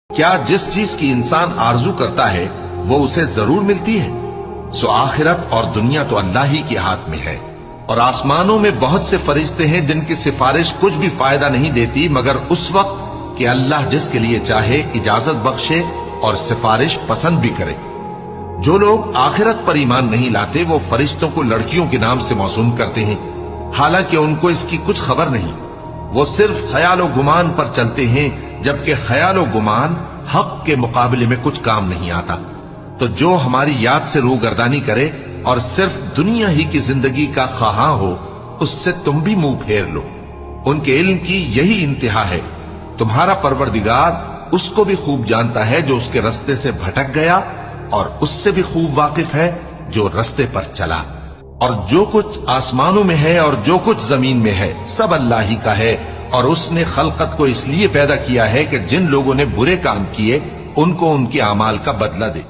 کیا جس چیز کی انسان آرزو کرتا ہے وہ اسے ضرور ملتی ہے؟ سو آخرت اور دنیا تو اللہ ہی کے ہاتھ میں ہے، اور آسمانوں میں بہت سے فرشتے ہیں جن کی سفارش کچھ بھی فائدہ نہیں دیتی مگر اس وقت کہ اللہ جس کے لیے چاہے اجازت بخشے اور سفارش پسند بھی کرے۔ جو لوگ آخرت پر ایمان نہیں لاتے وہ فرشتوں کو لڑکیوں کے نام سے موسوم کرتے ہیں، حالانکہ ان کو اس کی کچھ خبر نہیں۔ وہ صرف خیال و گمان پر چلتے ہیں، جبکہ خیال و گمان حق کے مقابلے میں کچھ کام نہیں آتا۔ تو جو ہماری یاد سے روگردانی کرے اور صرف دنیا ہی کی زندگی کا خواہاں ہو، اس سے تم بھی منہ پھیر لو۔ ان کے علم کی یہی انتہا ہے۔ تمہارا پروردگار اس کو بھی خوب جانتا ہے جو اس کے رستے سے بھٹک گیا، اور اس سے بھی خوب واقف ہے جو رستے پر چلا۔ اور جو کچھ آسمانوں میں ہے اور جو کچھ زمین میں ہے سب اللہ ہی کا ہے، اور اس نے خلقت کو اس لیے پیدا کیا ہے کہ جن لوگوں نے برے کام کیے ان کو ان کے اعمال کا بدلہ دے۔